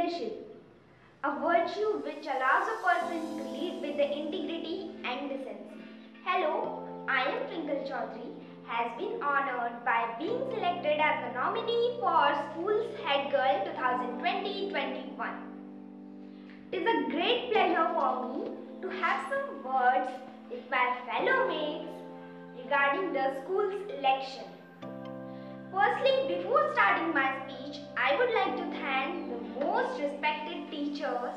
leadership, a virtue which allows a person to lead with the integrity and decency. Hello, I am Twinkle Chaudhary, has been honored by being selected as the nominee for School's Head Girl 2020-21. It is a great pleasure for me to have some words with my fellow mates regarding the school's election. Firstly, before starting my speech, I would like to thank the most respected teachers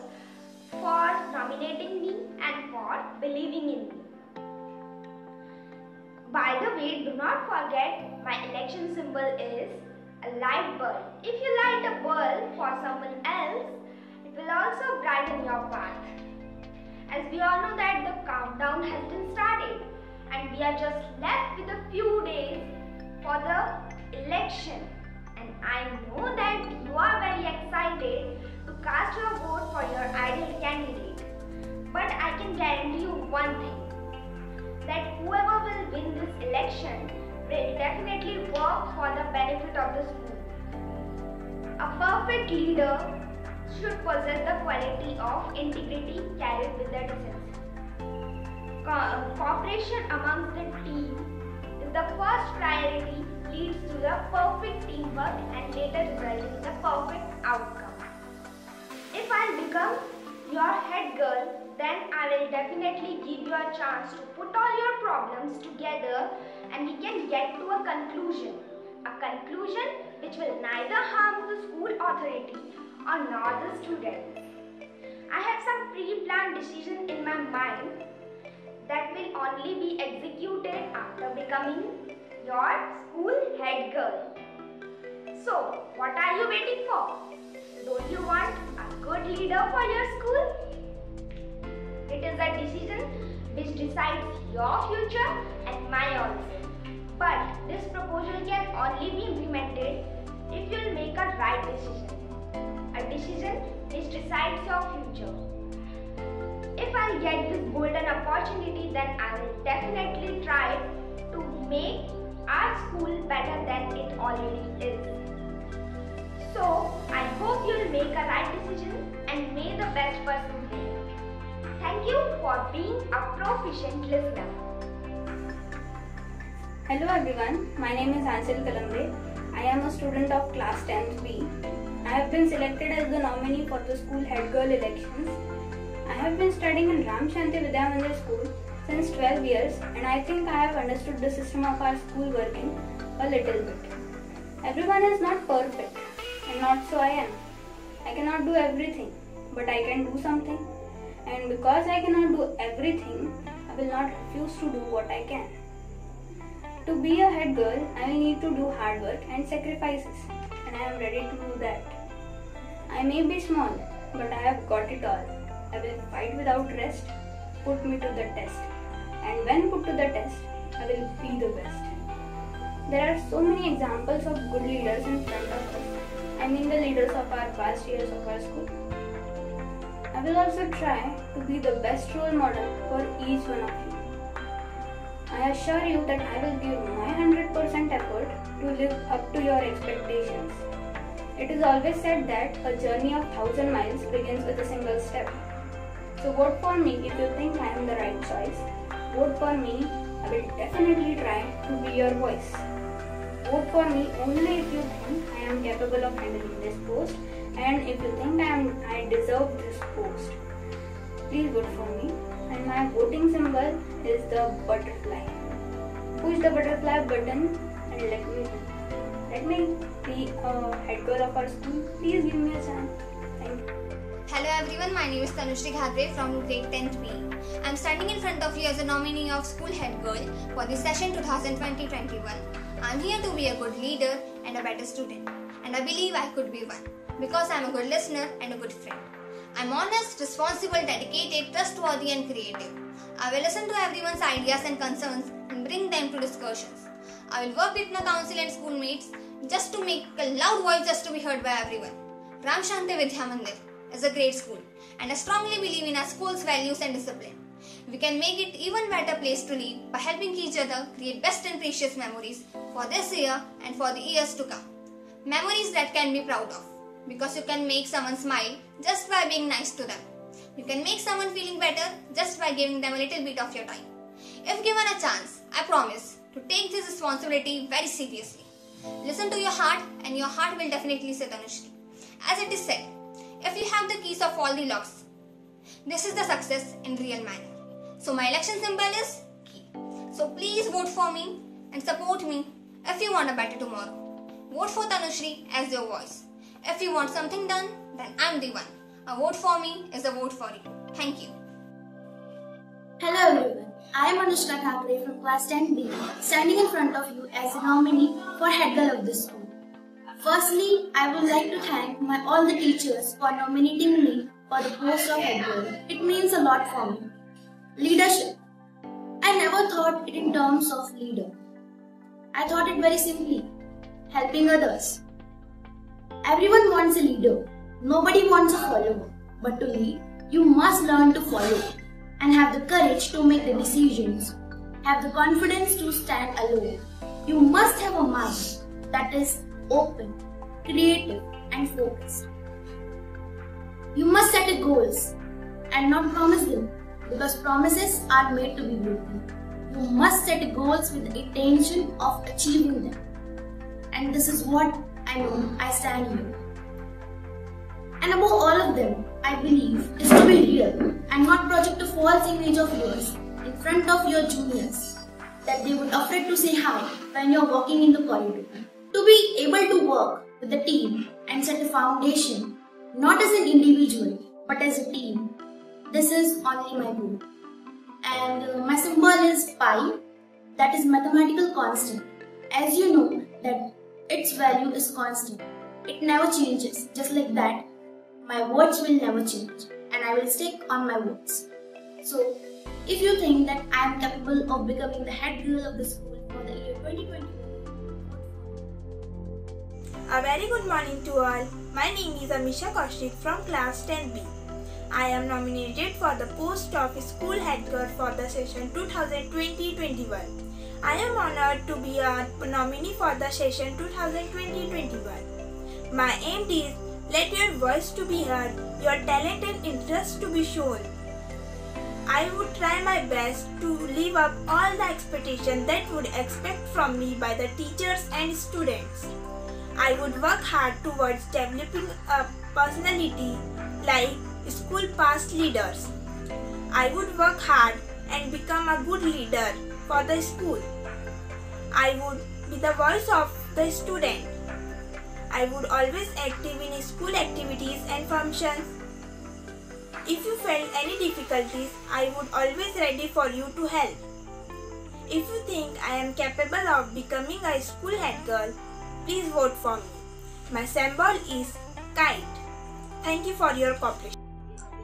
for nominating me and for believing in me. By the way, do not forget my election symbol is a light bulb. If you light a bulb for someone else, it will also brighten your path. As we all know that the countdown has been started and we are just left with a few days for the election, and I know that you are very excited to cast your vote for your ideal candidate. But I can guarantee you one thing, that whoever will win this election will definitely work for the benefit of the school. A perfect leader should possess the quality of integrity carried with the decency. Cooperation amongst the team is the first priority, leads to the perfect teamwork and later resulting in the perfect outcome. If I become your head girl, then I will definitely give you a chance to put all your problems together and we can get to a conclusion. A conclusion which will neither harm the school authority or nor the students. I have some pre-planned decisions in my mind that will only be executed after becoming your school head girl. So, what are you waiting for? Don't you want a good leader for your school? It is a decision which decides your future and mine also. But this proposal can only be implemented if you will make a right decision. A decision which decides your future. If I get this golden opportunity, then I will definitely try to make our school better than it already is. So, I hope you will make a right decision and may the best person win. Thank you for being a proficient listener. Hello everyone, my name is Ansel Kalambe. I am a student of class 10th B. I have been selected as the nominee for the school head girl elections. I have been studying in Ram Shanti Vidya Mandir school since 12 years and I think I have understood the system of our school working a little bit. Everyone is not perfect and not so I am. I cannot do everything, but I can do something, and because I cannot do everything, I will not refuse to do what I can. To be a head girl, I will need to do hard work and sacrifices, and I am ready to do that. I may be small, but I have got it all. I will fight without rest, put me to the test, and when put to the test, I will be the best. There are so many examples of good leaders in front of us. I mean the leaders of our past years of our school. I will also try to be the best role model for each one of you. I assure you that I will give my 100% effort to live up to your expectations. It is always said that a journey of 1,000 miles begins with a single step. So vote for me if you think I am the right choice. Vote for me, I will definitely try to be your voice. Vote for me only if you think I am capable of handling this post and if you think I deserve this post. Please vote for me, and my voting symbol is the butterfly. Push the butterfly button and let me be a head girl of our school. Please give me a chance. Thank you. Hello everyone, my name is Tanushree Ghatre from grade 10th B. I am standing in front of you as a nominee of School Head Girl for the session 2020-21. I am here to be a good leader and a better student, and I believe I could be one because I am a good listener and a good friend. I am honest, responsible, dedicated, trustworthy and creative. I will listen to everyone's ideas and concerns and bring them to discussions. I will work with my council and schoolmates just to make a loud voice just to be heard by everyone. Ram Shanti Vidya Mandir is a great school, and I strongly believe in our school's values and discipline. We can make it even better place to live by helping each other create best and precious memories for this year and for the years to come. Memories that can be proud of. because you can make someone smile just by being nice to them. You can make someone feeling better just by giving them a little bit of your time. If given a chance, I promise to take this responsibility very seriously. Listen to your heart and your heart will definitely say Tanushri. As it is said, if you have the keys of all the locks, this is the success in real manner. So my election symbol is key. So please vote for me and support me if you want a better tomorrow. Vote for Tanushri as your voice. If you want something done, then I'm the one. A vote for me is a vote for you. Thank you. Hello everyone, I am Anushka Thakre from class 10B, standing in front of you as a nominee for head girl of the school. Firstly, I would like to thank all the teachers for nominating me for the post of head girl. It means a lot for me. Leadership. I never thought it in terms of leader. I thought it very simply, helping others. Everyone wants a leader. Nobody wants a follower. But to lead, you must learn to follow and have the courage to make the decisions. Have the confidence to stand alone. You must have a mind that is open, creative and focused. You must set goals and not promise them, because promises are made to be broken. You must set goals with the intention of achieving them. And this is what I know I stand here. And above all of them, I believe is to be real and not project a false image of yours in front of your juniors that they would afraid to say hi when you're walking in the corridor. To be able to work with the team and set a foundation, not as an individual but as a team. This is only my goal. And my symbol is pi, that is mathematical constant. As you know that its value is constant. It never changes. Just like that, my words will never change and I will stick on my words. So, if you think that I am capable of becoming the head girl of the school for the year 2021, a very good morning to all. My name is Amisha Kaushik from class 10B. I am nominated for the post of school head girl for the session 2020-21. I am honored to be a nominee for the session 2020-21. My aim is let your voice to be heard, your talent and interest to be shown. I would try my best to live up all the expectations that would expect from me by the teachers and students. I would work hard towards developing a personality like school past leaders. I would work hard and become a good leader for the school. I would be the voice of the student. I would always active in school activities and functions. If you felt any difficulties, I would always ready for you to help. If you think I am capable of becoming a school head girl, please vote for me. My symbol is kite. Thank you for your cooperation.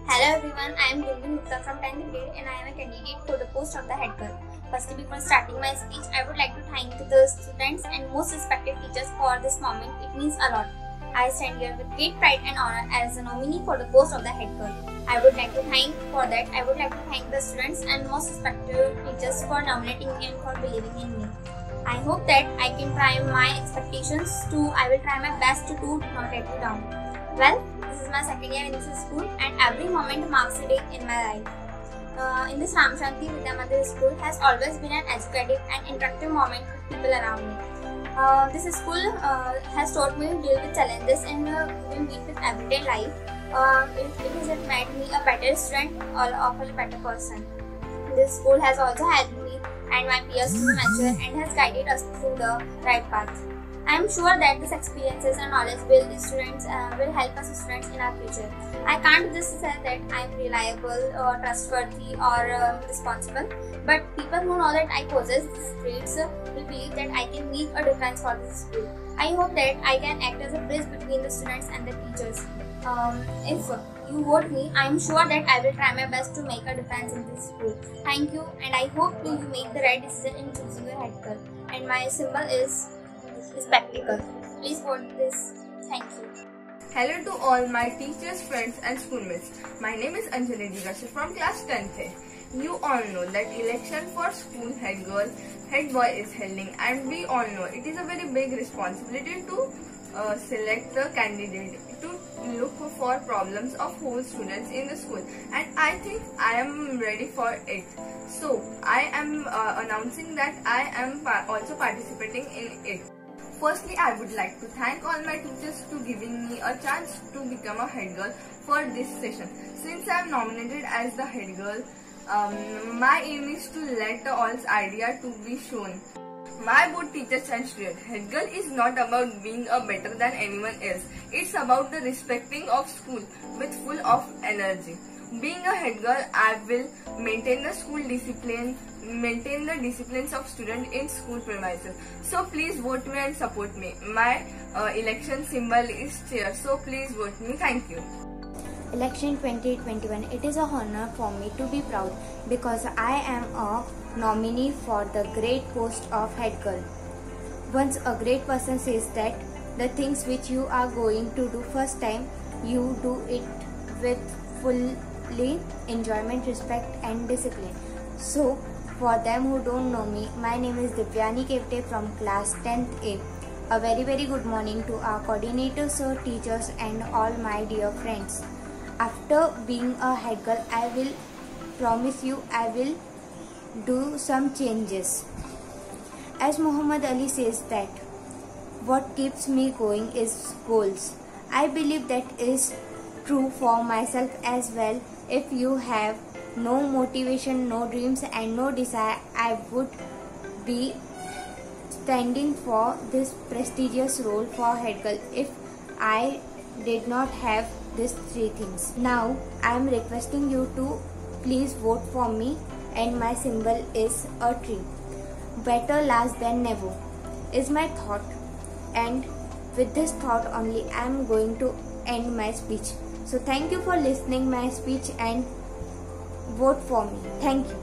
Hello everyone, I am Gulbin Gupta from 10th grade and I am a candidate for the post of the head girl. Firstly, before starting my speech, I would like to thank the students and most respected teachers for this moment. It means a lot. I stand here with great pride and honor as a nominee for the post of the head girl. I would like to thank the students and most respected teachers for nominating me and for believing in me. I hope that I can try my expectations too. I will try my best to not let you down. Well, this is my second year in this school and every moment marks a day in my life. In this Ram Shanti Vidya Mandir school has always been an educative and interactive moment with people around me. This school has taught me to deal with challenges and we meet with everyday life. It has made me a better student or a better person. This school has also helped me and my peers to mature and has guided us through the right path. I am sure that these experiences and knowledge will help us students in our future. I can't just say that I am reliable or trustworthy or responsible, but people who know that I possess these traits will believe that I can make a difference for this school. I hope that I can act as a bridge between the students and the teachers. If you vote me, I am sure that I will try my best to make a difference in this school. Thank you, and I hope you make the right decision in choosing your head girl. And my symbol is spectacle. Please vote this. Thank you. Hello to all my teachers, friends and schoolmates. My name is Anjali Digashar from class 10th. You all know that election for school head girl, head boy is holding, and we all know it is a very big responsibility to select the candidate, to look for problems of whole students in the school, and I think I am ready for it. So I am announcing that I am also participating in it. Firstly, I would like to thank all my teachers to giving me a chance to become a head girl for this session. Since I am nominated as the head girl, my aim is to let all's idea to be shown. My both teachers and students, head girl is not about being a better than anyone else. It's about the respecting of school with full of energy. Being a head girl, I will maintain the school discipline, maintain the disciplines of students in school premises. So please vote me and support me. My election symbol is chair. So please vote me. Thank you. Election 2021. It is a honor for me to be proud because I am a nominee for the great post of head girl. Once a great person says that the things which you are going to do first time, you do it with fully enjoyment, respect and discipline. So for them who don't know me, my name is Divyani Kevte from class 10th A. A very good morning to our coordinators, sir, teachers and all my dear friends. After being a head girl, I will promise you I will do some changes. As Muhammad Ali says that what keeps me going is goals. I believe that is true for myself as well. If you have no motivation, no dreams and no desire, I would be standing for this prestigious role for head girl if I did not have these three things. Now I am requesting you to please vote for me, and my symbol is a tree. Better last than never is my thought, and with this thought only I am going to end my speech. So thank you for listening my speech and vote for me. Thank you.